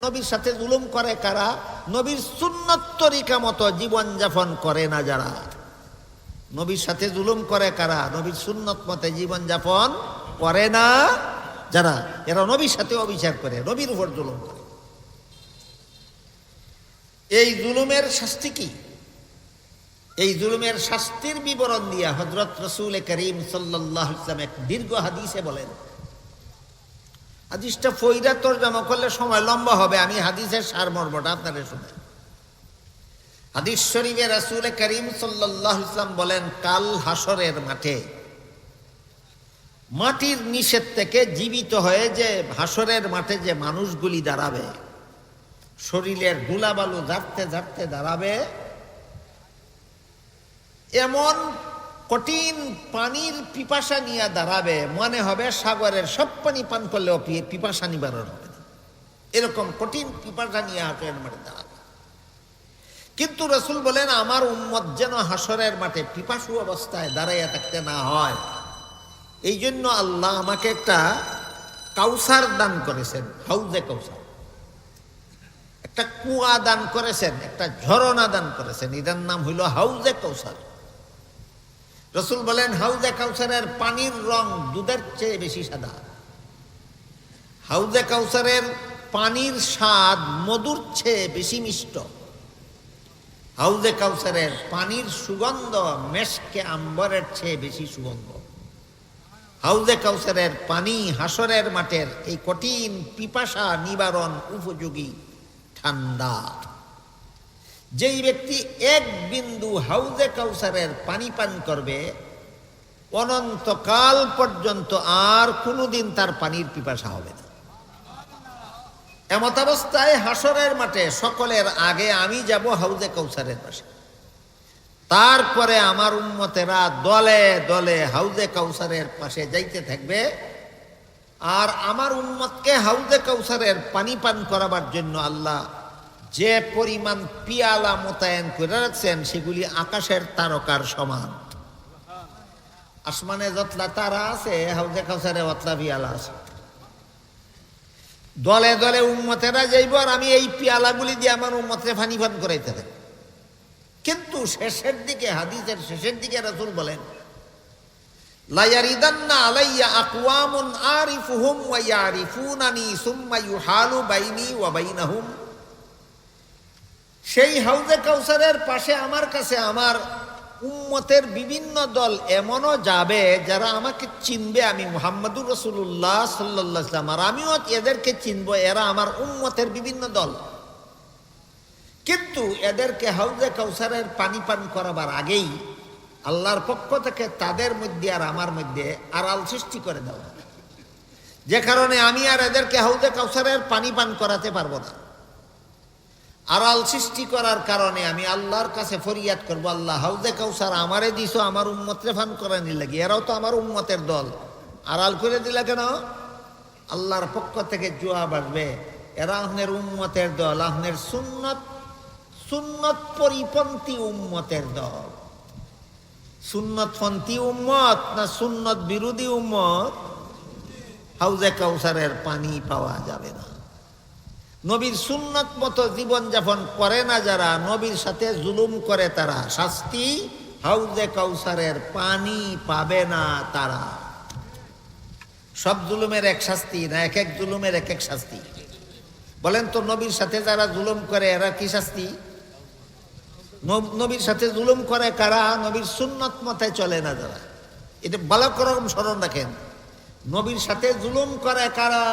নবীর সাথে জুলুম করে কারা? নবীর সুন্নত তরিকা মতো জীবন যাপন করে না যারা। নবীর সাথে জুলুম করে কারা? নবীর সুন্নত মতে জীবন যাপন করে না যারা, এরা নবীর সাথে অবিচার করে, নবীর উপর জুলুম করে। এই জুলুমের শাস্তি কি? এই জুলুমের শাস্তির বিবরণ দিয়া হযরত রাসূল করিম সাল্লাল্লাহু আলাইহি ওয়াসাল্লাম এক দীর্ঘ হাদিসে বলেন। হাদিসটা ফয়রা তরজমা করলে সময় লম্বা হবে, আমি হাদিসের সারমর্মটা আপনাদের শুনাই। হাদিস শরীফে রাসূল করিম সাল্লাল্লাহু আলাইহি ওয়াসাল্লাম বলেন, কাল হাসরের মাঠে মাটির নিচের থেকে জীবিত হয়ে যে হাসরের মাঠে যে মানুষগুলি দাঁড়াবে, শরীরের ধুলাবালু ঝাড়তে ঝাড়তে দাঁড়াবে, এমন কঠিন পানির পিপাসা নিয়ে দাঁড়াবে, মনে হবে সাগরের সব পানি পান করলেও পিপাসা নিবারণ হবে না, এরকম কঠিন পিপাসা নিয়ে হাসরের মাঠে দাঁড়াবে। কিন্তু রাসূল বলেন, আমার উম্মত যেন হাসরের মাঠে পিপাসু অবস্থায় দাঁড়াইয়া থাকতে না হয়, এই জন্য আল্লাহ আমাকে একটা কাউসার দান করেছেন, হাউজে কাউসার, একটা কুয়া দান করেছেন, একটা ঝরনা দান করেছেন, এটার নাম হইল হাউজে কাউসার। রাসূল বলেন, হাউজে কাউসারের পানির রং দুধের চেয়ে বেশি সাদা, হাউজে কাউসারের পানির স্বাদ মধুর চেয়ে বেশি মিষ্ট, হাউজে কাউসারের পানির সুগন্ধ মেশকে আম্বরের চেয়ে বেশি সুগন্ধ, হাউজে কাউসারের পানি হাসরের মাঠের এই কঠিন পিপাসা নিবারণ উপযোগী ঠান্ডা। যেই ব্যক্তি এক বিন্দু হাউজে কাউসারের পানি পান করবে, অনন্তকাল পর্যন্ত আর কোনোদিন তার পানির পিপাসা হবে না। এমত অবস্থায় হাসরের মাঠে সকলের আগে আমি যাব হাউজে কাউসারের পাশে, তারপরে আমার উম্মতেরা দলে দলে হাউজে কাউসারের পাশে যাইতে থাকবে, আর আমার উম্মতকে হাউজে কাউসারের পানি পান করাবার জন্য আল্লাহ যে পরিমাণ পিয়ালা মোতায়েন করে রাখছেন, সেগুলি আকাশের তারকার সমান। আসমানে যতলা তারা আছে, হাউজে কাউসারে অতলা পিয়ালা আছে। দলে দলে উম্মতেরা যাইব, আর আমি এই পিয়ালাগুলি দিয়ে আমার উম্মতকে পানি পান করাইতে থাকি। কিন্তু শেষের দিকে, হাদিসের শেষের দিকে রাসূল বলেন, লা ইয়ারিদান্না আলাইয়া আকওয়ামুন আরিফুহুম ওয়া ইয়ারিফুনানি সুম্মা ইউহালু বাইনি ওয়া বাইনাহুম। সেই হাউজে কাউসারের পাশে আমার কাছে আমার উম্মতের বিভিন্ন দল এমনও যাবে যারা আমাকে চিনবে, আমি মুহাম্মদুর রাসূলুল্লাহ সাল্লাল্লাহু আলাইহি ওয়াসাল্লাম, আর আমিও এদেরকে চিনব, এরা আমার উম্মতের বিভিন্ন দল। কিন্তু এদেরকে হাউজে কাউসারের পানি পান করাবার আগেই আল্লাহর পক্ষ থেকে তাদের মধ্যে আর আমার মধ্যে আড়াল সৃষ্টি করে দেওয়া, যে কারণে আমি আর এদেরকে হাউজে কাউসারের পানি পান করাতে পারবো না। আড়াল সৃষ্টি করার কারণে আমি আল্লাহর কাছে ফরিয়াদ করবো, আল্লাহ হাউজে কাউসার আমারে দিছো আমার উম্মতরে পান করানি লাগি, এরাও তো আমার উম্মতের দল, আড়াল করে দিলা কেন? আল্লাহর পক্ষ থেকে জবাব আসবে, এরা আপনার উম্মতের দল, আপনার সুন্নত পরিপন্থী উম্মতের দল। সুন্নতপন্থী উম্মত না সুন্নত বিরোধী উম্মত? হাউজে কাউসারের পানি পাওয়া যাবে না। নবীর সুন্নত মতো জীবন যাপন করে না যারা, নবীর সাথে জুলুম করে তারা, শাস্তি হাউজে কাউসারের পানি পাবে না তারা। সব জুলুমের এক শাস্তি না, এক এক জুলুমের এক এক শাস্তি। বলেন তো, নবীর সাথে যারা জুলুম করে এরা কি শাস্তি? নবীর সাথে জুলুম করে কারা? নবীর সুন্নত মতে চলে না যারা। এটা ভালো রকম স্মরণ রাখেন, নবীর সাথে জুলুম করে কারা?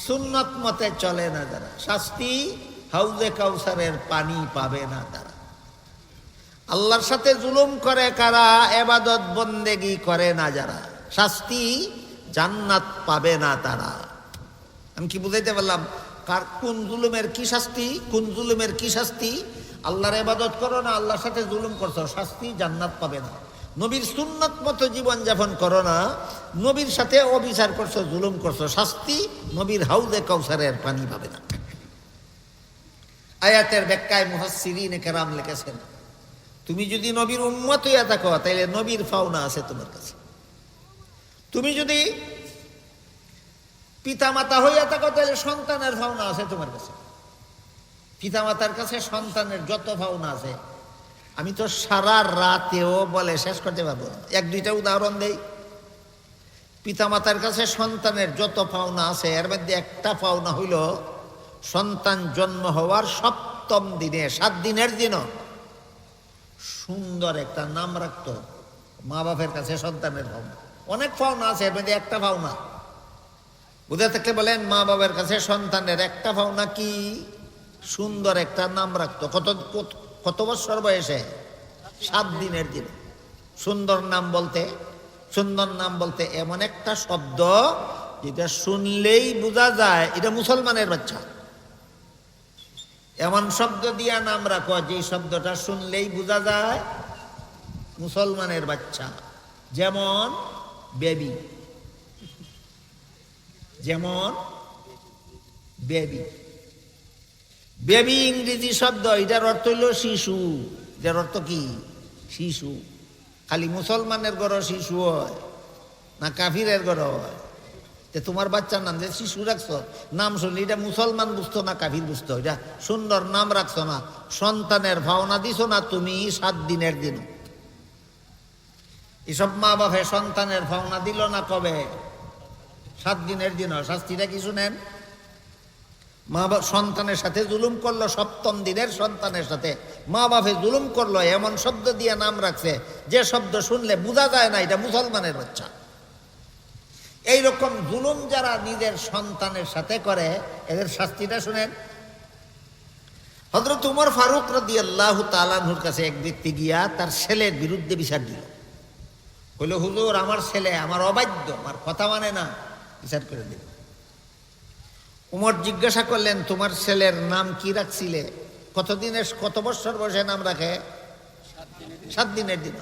সুন্নত মতে চলে না যারা। শাস্তি হাউজে কাউসারের পানি পাবে না তারা। আল্লাহর সাথে জুলুম করে কারা? ইবাদত বন্দেগি করে না যারা। শাস্তি জান্নাত পাবে না তারা। আমি কি বুঝাইতে পারলাম? কোন জুলুমের কি শাস্তি, কোন জুলুমের কি শাস্তি? আল্লাহর ইবাদত করো না, আল্লাহর সাথে জুলুম করছো, শাস্তি জান্নাত পাবে না। নবীর সুন্নত মতো জীবন যাপন করো না, নবীর সাথে অবিচার করছো, জুলুম করছো, শাস্তি নবীর হাউজে কাউসারের পানি পাবে না। আয়াতের ব্যাখ্যায় মুফাসসিরিনে কেরাম লিখেছেন, তুমি যদি নবীর উম্মত হইয়া থাকো তাইলে নবীর পাওনা আছে তোমার কাছে। তুমি যদি পিতা মাতা হইয়া থাকো তাহলে সন্তানের ভাবনা আছে তোমার কাছে। পিতা মাতার কাছে সন্তানের যত ভাবনা আছে, আমি তো সারা রাতেও বলে শেষ করতে পারবো না। এক দুইটা উদাহরণ দেই। পিতা মাতার কাছে সন্তানের যত পাওনা আছে, এর মধ্যে একটা পাওনা হইল সন্তান জন্ম হওয়ার 7ম দিনে, 7 দিনের দিনও সুন্দর একটা নাম রাখতো। মা বাপের কাছে সন্তানের পাওনা অনেক পাওনা আছে, এর মধ্যে একটা পাওনা বুঝে থাকলে বলেন, মা বাবার কাছে সন্তানের একটা পাওনা কি? সুন্দর একটা নাম রাখতো। কত বছর বয়সে? 7 দিনের দিনে। সুন্দর নাম বলতে এমন একটা শব্দ যেটা শুনলেই বোঝা যায় এটা মুসলমানের বাচ্চা। এমন শব্দ দিয়া নাম রাখো যে শব্দটা শুনলেই বোঝা যায় মুসলমানের বাচ্চা। যেমন বেবি, যেমন বেবি। বেবি ইংরেজি শব্দ, এটার অর্থ হইল শিশু। এটার অর্থ কি? শিশু। খালি মুসলমানের ঘর শিশু হয় না কাফিরের ঘর হয়? তোমার বাচ্চার নাম যে শিশু রাখছো, নাম শুনলি এটা মুসলমান বুঝতো না কাফির বুঝতো? এটা সুন্দর নাম রাখছো না, সন্তানের ভাওনা দিছো না তুমি 7 দিনের দিন। এসব মা বাপে সন্তানের ভাওনা দিল না কবে? 7 দিনের দিন। শাস্তিটা কি শুনেন? মা বাপ সন্তানের সাথে জুলুম করলো, 7ম দিনের সন্তানের সাথে মা বাপে জুলুম করলো, এমন শব্দ দিয়ে নাম রাখছে যে শব্দ শুনলে বোঝা যায় না এটা মুসলমানের বাচ্চা। এইরকম জুলুম যারা নিজের সন্তানের সাথে করে, এদের শাস্তিটা শুনেন। হযরত উমর ফারুক রাদিয়াল্লাহু তাআলা আনহুর কাছে এক ব্যক্তি গিয়া তার ছেলের বিরুদ্ধে বিচার দিল। কইল, হুজুর আমার ছেলে আমার অবাধ্য, আমার কথা মানে না, বিচার করে দিল। উমর জিজ্ঞাসা করলেন, তোমার ছেলের নাম কি রাখছিলে? কত বছর বয়সে নাম রাখে? 7 দিনের দিন।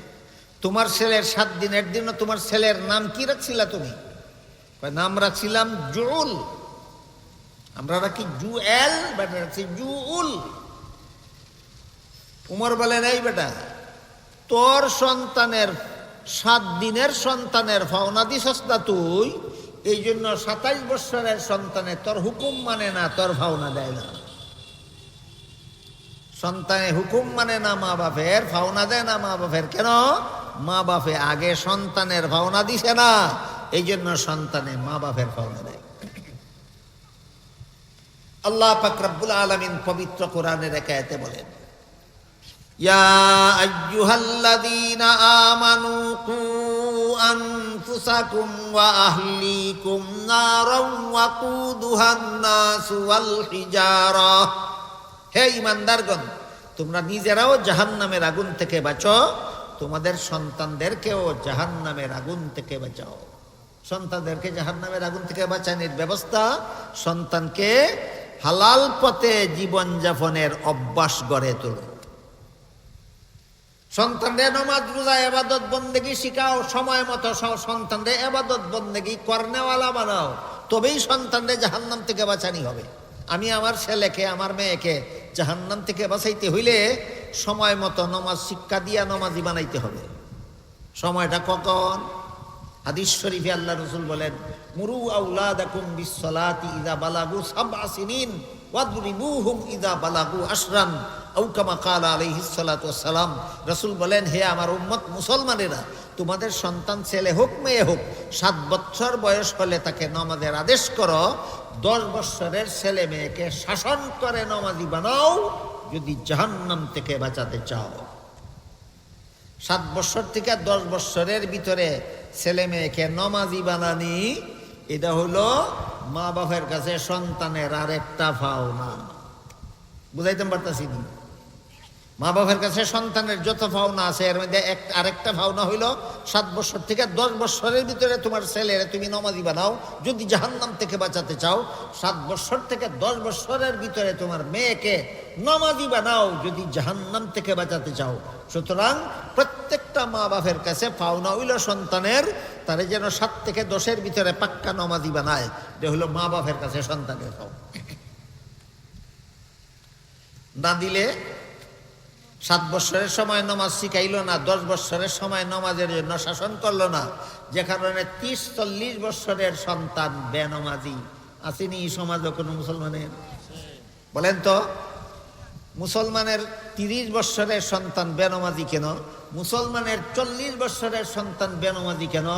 তোমার ছেলের 7 দিনের দিন তোমার ছেলের নাম কি রাখছিলা তুমি? নাম রাখছিলাম জুল। আমরা রাখি জুএল, বেটা রাখছি জুউল। উমর বলেন, এই বেটা তোর সন্তানের 7 দিনের সন্তানের ভাওনা দিছস না তুই, এই জন্য 27 বছরের সন্তানে তোর হুকুম মানে না, তোর ভাওনা দেয় না। সন্তানে হুকুম মানে না মা বাপের, ভাওনা দেয় না মা বাপের। কেন? মা বাপে আগে সন্তানের ভাওনা দিছে না, এই জন্য সন্তানে মা বাপের ভাওনা দেয়। আল্লাহ পাক রব্বুল আলামিন পবিত্র কোরআনের এক আয়াতে বলেন, ইয়া আইয়ুহাল্লাযীনা আমানু কু আনফুসাকুম ওয়া আহলিকুম নারাও ওয়াকুদুহান নাসু ওয়াল হিজারা। হে ঈমানদারগণ, তোমরা নিজেরাও জাহান্নামের আগুন থেকে বাঁচো, তোমাদের সন্তানদেরকেও জাহান্নামের আগুন থেকে বাঁচাও। সন্তানদেরকে জাহান্নামের আগুন থেকে বাঁচানোর ব্যবস্থা, সন্তানকে হালাল পথে জীবনযাপনের অভ্যাস গড়ে তোলো। সন্তানদের নামাজ রোজা ইবাদত বন্দেগী শিখাও, সময় মতো সন্তানদের ইবাদত বন্দেগী করনেওয়ালা বানাও, তবেই সন্তানদের জাহান্নাম থেকে বাঁচানি হবে। আমি আমার ছেলেকে আমার মেয়েকে জাহান্নাম থেকে বাঁচাইতে হইলে সময় মতো নামাজ শিক্ষা দিয়া নামাজি বানাইতে হবে। সময়টা কখন? হাদিস শরীফে আল্লাহ রাসূল বলেন, মুরু আওলাদাকুম বিসসালাতি ইযা বালাগু 7 সিনিন ওয়াদরিবুহুম ইযা বালাগু 10 আও কামা ক্বালা আলাইহিস সালাতু ওয়াস সালাম। রাসূল বলেন, হে আমার উম্মত মুসলমানেরা, তোমাদের সন্তান ছেলে হোক মেয়ে হোক 7 বছর বয়স হলে তাকে নামাজের আদেশ করো। 10 বছরের ছেলে মেয়েকে শাসন করে নামাজি বানাও যদি জাহান্নাম থেকে বাঁচাতে চাও। 7 বছর থেকে 10 বছরের ভিতরে ছেলে মেয়েকে নামাজি বানানি, এটা হলো মা বাপের কাছে সন্তানের আরেকটা পাওনা। বুঝাইতে পারতাছি নি? মা বাপের কাছে সন্তানের যত পাওনা আছে এর মধ্যে আরেকটা পাওনা হইল 7 বছর থেকে 10 বছরের ভিতরে তোমার ছেলেরা তুমি নামাজি বানাও যদি জাহান্নাম থেকে বাঁচাতে চাও। 7 বছর থেকে 10 বছরের ভিতরে তোমার মেয়েকে নামাজি বানাও যদি জাহান্নাম থেকে বাঁচাতে চাও। সুতরাং প্রত্যেকটা মা বাপের কাছে পাওনা হইল সন্তানের, তারে যেন 7 থেকে 10-এর ভিতরে পাক্কা নামাজি বানায়। এটা হলো মা বাপের কাছে সন্তানের পাওনা। না দিলে 7 বছরের সময় নামাজ শিখাইলো না, 10 বছরের সময় নামাজের জন্য শাসন করলো না, যে কারণে 30-40 বছরের সন্তান বেনামাজি আসেনি এই সমাজে কোনো মুসলমানের? বলেন তো, মুসলমানের 30 বছরের সন্তান বেনামাজি কেন? মুসলমানের 40 বছরের সন্তান বেনামাজি কেন?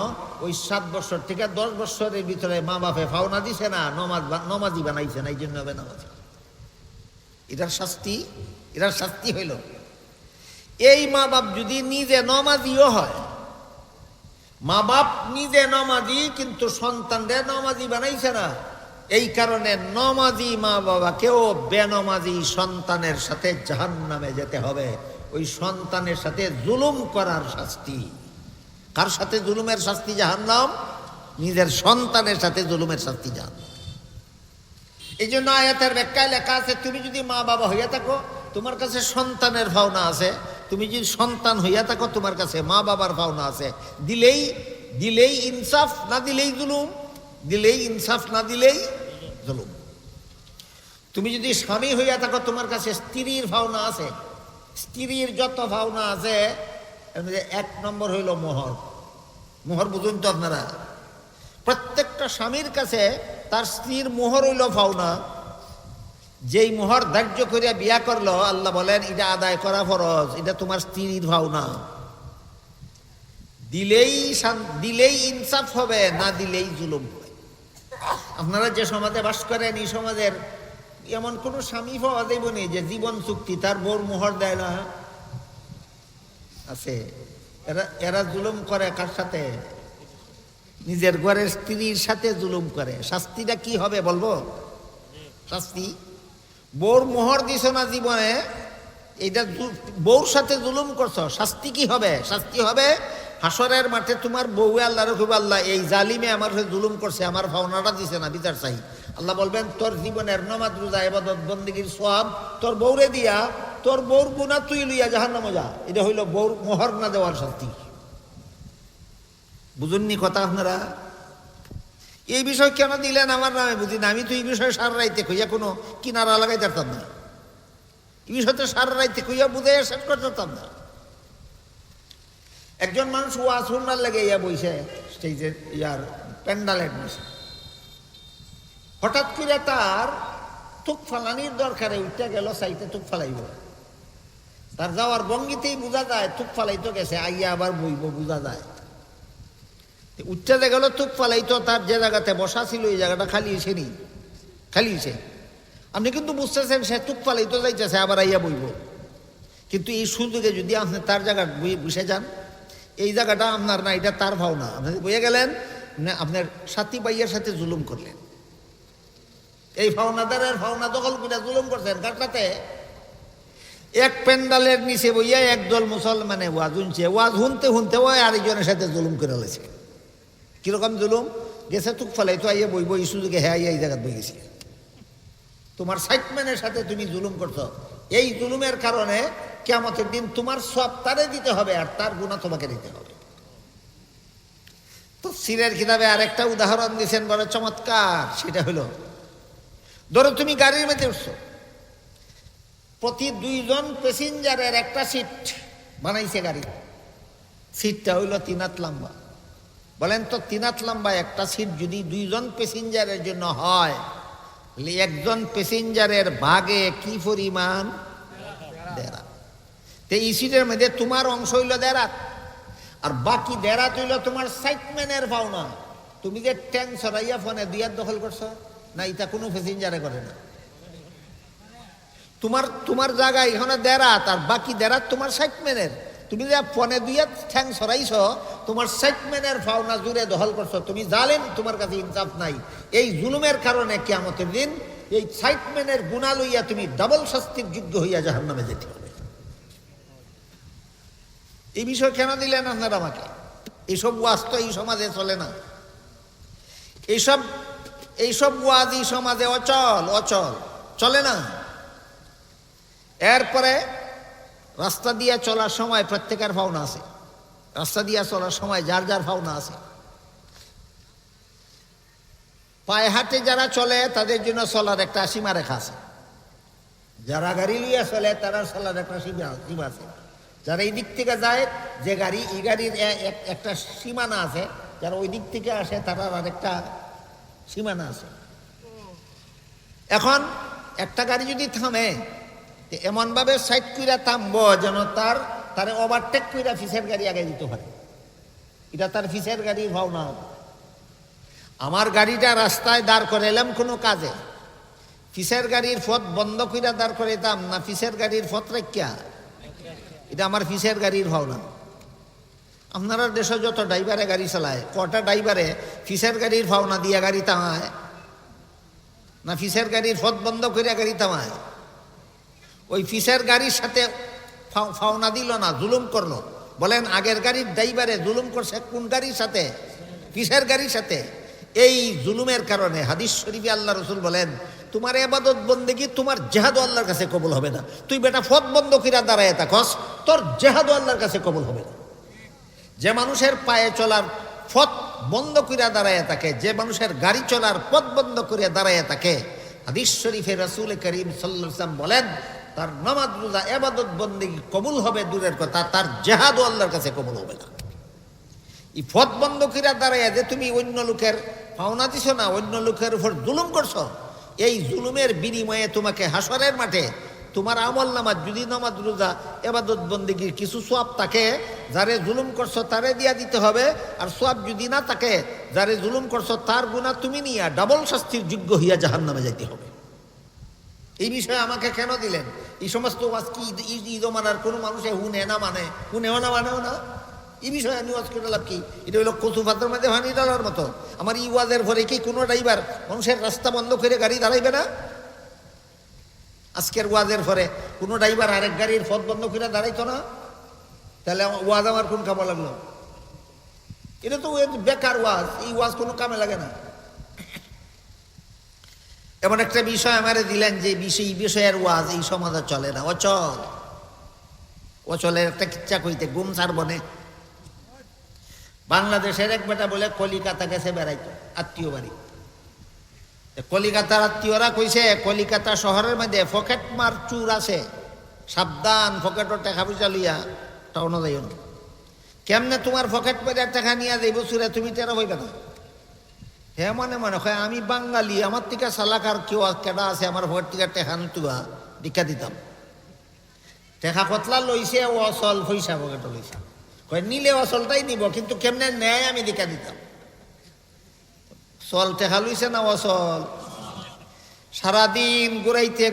ওই 7 বছর থেকে 10 বছরের ভিতরে মা বাপে ফাওনা দিছে না, নমাজি বানাইছে না, এই জন্য বেনামাজি। এটার শাস্তি হইল, এই মা বাপ যদি নিজে নমাজিও হয়, মা বাপ নিজে নমাজি কিন্তু সন্তানদের নমাজি বানাইছে না, এই কারণে নমাজি মা বাবাকেও বেনমাজি সন্তানের সাথে জাহান্নামে যেতে হবে। ওই সন্তানের সাথে জুলুম করার শাস্তি। কার সাথে জুলুমের শাস্তি? জাহান্নাম। নিজের সন্তানের সাথে জুলুমের শাস্তি জাহান্নাম। এই জন্য আয়াতের ব্যাখ্যায় লেখা আছে, তুমি যদি মা বাবা হইয়া থাকো, তোমার কাছে সন্তানের ভাবনা আছে। তুমি যদি সন্তান হইয়া থাকো, তোমার কাছে মা বাবার ভাবনা আছে। দিলেই ইনসাফ, না দিলেই জুলুম। দিলেই ইনসাফ, না দিলেই জুলুম। তুমি যদি স্বামী হইয়া থাকো, তোমার কাছে স্ত্রীর ভাবনা আছে। স্ত্রীর যত ভাবনা আছে, এর মধ্যে 1 নম্বর হইল মোহর। মোহর বুঝুন তো আপনারা? প্রত্যেকটা স্বামীর কাছে তার স্ত্রীর মোহর হইল ভাবনা। যেই মোহর ধার্য করিয়া বিয়া করলো, আল্লাহ বলেন এটা আদায় করা ফরজ, এটা তোমার স্ত্রীর ভাবনা। দিলেই ইনসাফ হবে, না দিলেই জুলুম হবে। আপনারা যে সমাজে বাস করেন, এই সমাজের এমন কোন স্বামী পাওয়া যাইব না যে জীবন চুক্তি তার বউর মোহর দেয় না? আছে। এরা জুলুম করে কার সাথে? নিজের ঘরের স্ত্রীর সাথে জুলুম করে। শাস্তিটা কি হবে বলবো? শাস্তি, বউর মোহর দিছ না জীবনে, এইটা বউর সাথে জুলুম করছো, শাস্তি কি হবে? শাস্তি হবে হাসরের মাঠে তোমার বউ আল্লাহ রকম, আল্লাহ এই জালিমে আমার সাথে জুলুম করছে, আমার ভাওনাটা দিছে না, বিচার চাই। আল্লাহ বলবেন তোর জীবনের নামাজ রোজা ইবাদত বন্দেগীর সওয়াব তোর বউরে দিয়া, তোর বউর গুনাহ তুই লইয়া জাহান্নামে যা। এটা হইল বউর মোহর না দেওয়ার শাস্তি। বুঝুননি কথা আপনারা? এই বিষয় কেন দিলেন আমার নামে বুঝি না। আমি তো এই বিষয়ে সারা রাইতে কইয়া কোনো কিনারা লাগাই পারতাম না। এই বিষয়তে সারা রাইতে কইয়া বুঝে শেষ করতে পারতাম না। একজন মানুষ ওয়াজ শুনবার লেগে ইয়া বইছে স্টেজের ইয়ার প্যান্ডালের নিচে। হঠাৎ করে তার থুক ফালানির দরকারে উঠতে গেল, সাইতে থুক ফালাইব। তার যাওয়ার ভঙ্গিতেই বোঝা যায় থুক ফালাইতো গেছে, আইয়া আবার বইব বোঝা যায়। উঠতে গেল থুক ফালাইতো, তার যে জায়গাতে বসা ছিল এই জায়গাটা খালি এসে আপনি কিন্তু বুঝতেছেন সে থুক ফালাইতো যাইতেছে, আবার আইয়া বইব। কিন্তু এই সুযোগে যদি আপনি তার জায়গা বসে যান, এই জায়গাটা আপনার না, এটা তার ভাওনা, আপনি বইয়ে গেলেন, আপনার সাথী ভাইয়ের সাথে জুলুম করলেন। এই ভাওনাদারের ভাওনা দখল করে জুলুম করছেন কার সাথে? এক প্যান্ডালের নিচে বইয়া একদল মুসলমানে ওয়াজ শুনছে, ওয়াজ শুনতে ওই আরেকজনের সাথে জুলুম করে লেছে। কিরকম জুলুম? গেছে তুক ফেলাই তো আইয়া বইব, এই সুযোগে হ্যাঁ আইয়া এই জায়গায় বই গেছি। তোমার সাইটম্যানের সাথে তুমি জুলুম করছো, এই জুলুমের কারণে কিয়ামতের দিন তোমার সওয়াব তারে দিতে হবে, আর তার গুনাহ তোমাকে দিতে হবে। তাফসীরের কিতাবে আরেকটা উদাহরণ দিয়েছেন বড় চমৎকার। সেটা হলো, ধরো তুমি গাড়ির মধ্যে উঠছো, প্রতি 2 জন প্যাসেঞ্জারের একটা সিট বানাইছে গাড়ি। সিটটা হইল 3 হাত লম্বা। বলেন তো 3 হাত লম্বা একটা সিট যদি 2 জন প্যাসেঞ্জারের জন্য হয়, একজন প্যাসেঞ্জারের ভাগে কি পরিমাণ? 1.5 হাত। তো এই সিটের মধ্যে তোমার অংশ হইল 1.5 হাত, আর বাকি 1.5 হাত হইল তোমার সাইটম্যানের পাওনা। তুমি যে ট্যাঙ্ক সরাইয়া ফোনে 2 হাত দখল করছো না, এটা কোনো প্যাসেঞ্জারে করে না। তোমার জায়গায় এখানে 1.5 হাত, আর বাকি 1.5 হাত তোমার সাইটম্যানের। তুমি যে ফোনে 2 হাত ঠ্যাং সরাইছ, তোমার সাইটম্যানের পাওনা জুড়ে দখল করছো। তুমি জালেম, তোমার কাছে ইনসাফ নাই। এই জুলুমের কারণে কিয়ামতের দিন এই সাইটম্যানের গুনাহ লইয়া তুমি ডাবল শাস্তির যোগ্য হইয়া জাহান্নামে যেতে হবে। এই বিষয় কেন দিলেন আপনারা আমাকে? এইসব ওয়াজ তো এই সমাজে চলে না। এইসব ওয়াজ এই সমাজে অচল চলে না। এরপরে রাস্তা দিয়ে চলার সময় প্রত্যেকের ভাবনা আছে। রাস্তা দিয়ে চলার সময় যার যার ভাবনা আছে। পায়ে হাঁটে যারা চলে তাদের জন্য চলার একটা সীমা রেখা আছে। যারা গাড়ি লিয়া চলে তারা চলার একটা সীমা আছে। যারা এই দিক থেকে যায়, যে গাড়ি এই গাড়ির একটা সীমানা আছে, যারা ওই দিক থেকে আসে তারা আর একটা সীমানা আছে। এখন একটা গাড়ি যদি থামে এমনভাবে সাইড কইরা থামবো যেন তার ওভারটেক কইরা ফিসের গাড়ি আগে দিতে পারে, এটা তার ফিসের গাড়ির ভাবনা হবে। আমার গাড়িটা রাস্তায় দাঁড় করে এলাম কোনো কাজে, ফিসের গাড়ির পথ বন্ধ কইরা দাঁড় করে দিতাম না ফিসের গাড়ির পথ রেখা, এটা আমার ফিসের গাড়ির ভাবনা। আপনারা দেশে যত ড্রাইভারে গাড়ি চালায়, কটা ড্রাইভারে ফিসের গাড়ির ভাবনা দিয়ে গাড়ি থামায় না ফিসের গাড়ির পথ বন্ধ করে গাড়ি থামায়? ওই ফিসের গাড়ির সাথে ফাওনা দিল না, জুলুম করলো। বলেন আগের গাড়ির ড্রাইভারে জুলুম করছে কোন গাড়ির সাথে? ফিসের গাড়ির সাথে। এই জুলুমের কারণে হাদিস শরীফে আল্লাহ রসুল বলেন, তোমার ইবাদত বন্দেগী তোমার জেহাদও আল্লাহর কাছে কবুল হবে না। তুই বেটা পথ বন্ধ কইরা দাঁড়ায় থাকস, তোর জেহাদও আল্লাহর কাছে কবুল হবে না। যে মানুষের পায়ে চলার পথ বন্ধ কইরা দাঁড়ায় থাকে, যে মানুষের গাড়ি চলার পথ বন্ধ করিয়া দাঁড়ায় থাকে, হাদিস শরীফে রাসূল করিম সাল্লাল্লাহু আলাইহি ওয়াসাল্লাম বলেন তার নামাজ রোজা ইবাদত বন্দেগী কবুল হবে দূরের কথা, তার জেহাদও আল্লাহর কাছে কবুল হবে না। এই পথ বন্ধ কইরা দাঁড়ায় যে তুমি অন্য লোকের পাওনা দিছ না, অন্য লোকের উপর জুলুম করছো, এই জুলুমের বিনিময়ে তোমাকে হাসরের মাঠে তোমার আমল নামাজ যদি নামাজ রোজা ইবাদত বন্দেগীর কিছু সওয়াব থাকে, যারে জুলুম করছো তারে দিয়া দিতে হবে। আর সওয়াব যদি না থাকে, যারে জুলুম করছো তার গুনাহ তুমি নিয়া ডাবল শাস্তির যোগ্য হইয়া জাহান্নামে যাইতে হবে। এই বিষয়ে আমাকে কেন দিলেন? এই সমস্ত ওয়াজ কি ঈদ মানার কোনো মানুষে হুনেও না মানেও না। এই বিষয়ে আমি ওয়াজ করে লাভ কি? এটা হইলো কচু পাতার মধ্যে পানি ডালার মতো। আমার এই ওয়াজের পরে কি কোনো ড্রাইভার মানুষের রাস্তা বন্ধ করে গাড়ি দাঁড়াইবে না? আজকের ওয়াজের পরে কোনো ড্রাইভার আরেক গাড়ির পথ বন্ধ করে দাঁড়াইতো না? তাহলে ওয়াজ আমার কোন কামে লাগলো? এটা তো বেকার ওয়াজ, এই ওয়াজ কোনো কামে লাগে না। এমন একটা বিষয় আমারে দিলেন যে এই বিষয়ের ওয়াজ এই সমাজে চলে না, অচলের একটা কিচ্ছা কইতে গুম সার বনে। বাংলাদেশের এক বেটা বলে কলিকাতা গেছে বেড়াইতো আত্মীয় বাড়ি। কলিকাতার আত্মীয়রা কইছে কলিকাতা শহরের মধ্যে পকেট মার চুর আছে, সাবধান, পকেটও টাকা পয়সা লইয়া টাউনও যাইও না। কেমনে তোমার পকেট পেরে টাকা নিয়ে যাইব চুরে, তুমি টেরা হইবে না। হ্যাঁ মনে হয় আমি বাঙালি, আমার থেকে সালাকার কেউ কেডা আছে আমার পকেট থেকে টেকা নিতুবা দীক্ষা দিতাম। টেকা কতলা লইছে ও অসল পয়সা পকেটও লইছে, কয় নিলে অসলটাই নিব, কিন্তু কেমনে নেয় আমি দীক্ষা দিতাম। চল টেকা লইছে না অসল? সারাদিন ঘুরাইতে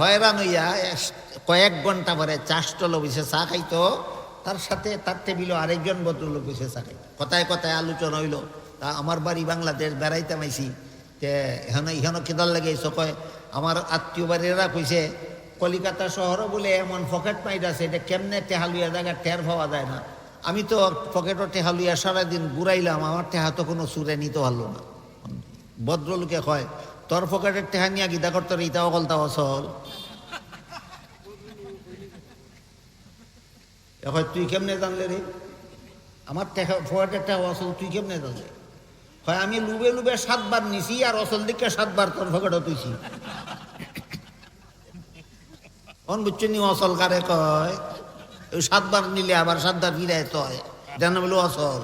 হয়রান হইয়া কয়েক ঘন্টা পরে চাষটল বসে চা খাইতো, তার সাথে তার টেবিলও আরেকজন ভদ্রলোক বসে চা খাইতো। কথায় আলোচনা হইল, তা আমার বাড়ি বাংলাদেশ বেড়াইতে মাইছি, এখানে কেদার লাগে কয় আমার আত্মীয় বাড়িরা কইছে কলিকাতা শহরও বলে এমন পকেট মাইট আছে, এটা কেমনে টেহালুয়া জায়গা টের পাওয়া যায় না। আমি তো পকেটও টেহালুয়া সারাদিন ঘুরাইলাম, আমার টেহা তো কোনো সুরে নিতে পারলো না। ভদ্রলোকে কয় তোর পকেটের টেহা নিয়ে গীতা করতো ইতাও গলতা অসল। এখন তুই কেমনে জানলে রে আমার পকেটের টেহা অসল, তুই কেমনে জানলে? হয় আমি লুবে 7 বার নিছি আর অসল দিকে 7 বার তোর পকেটও তুইছি। বুঝছো নি অসল কারে কয়? ওই 7 বার নিলে আবার 7 বার ফিরায় তয়, জানা বলো অসল।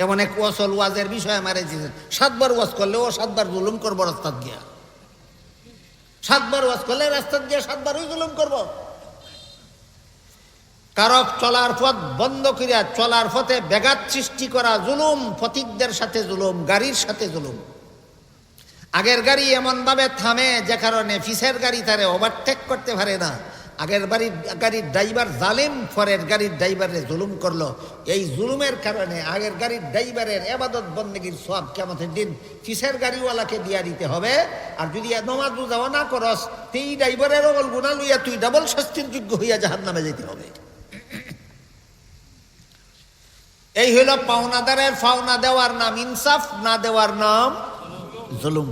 এমন এক অসল ওয়াজের বিষয় মারাইছিলেন, 7 বার ওয়াজ করলে ও 7 বার জুলুম করবো রাস্তাত গিয়া। 7 বার ওয়াজ করলে রাস্তাত গিয়া 7 বারই জুলুম করবো। কারক চলার পথ বন্ধ করিয়া চলার পথে ব্যাঘাত সৃষ্টি করা জুলুম, পথিকদের সাথে জুলুম, গাড়ির সাথে জুলুম। আগের গাড়ি এমন ভাবে থামে যে কারণে পিছের গাড়ি তারে ওভারটেক করতে পারে না। আগের গাড়ির ড্রাইভার জালিম, পরের গাড়ির ড্রাইভারে জুলুম করলো। এই জুলুমের কারণে আগের গাড়ির ড্রাইভারের ইবাদত বন্দেগীর সওয়াব কিয়ামতের দিন পিছের গাড়িওয়ালাকে দিয়া দিতে হবে। আর যদি নামাজ রোজাও না করস, এই ড্রাইভারের ওগল গুনাহ লইয়া তুই ডাবল শাস্তির যোগ্য হইয়া জাহান্নামে যেতে হবে। এই হইল পাওনাদারের পাওনা দেওয়ার নাম ইনসাফ, না দেওয়ার নাম জুলুম।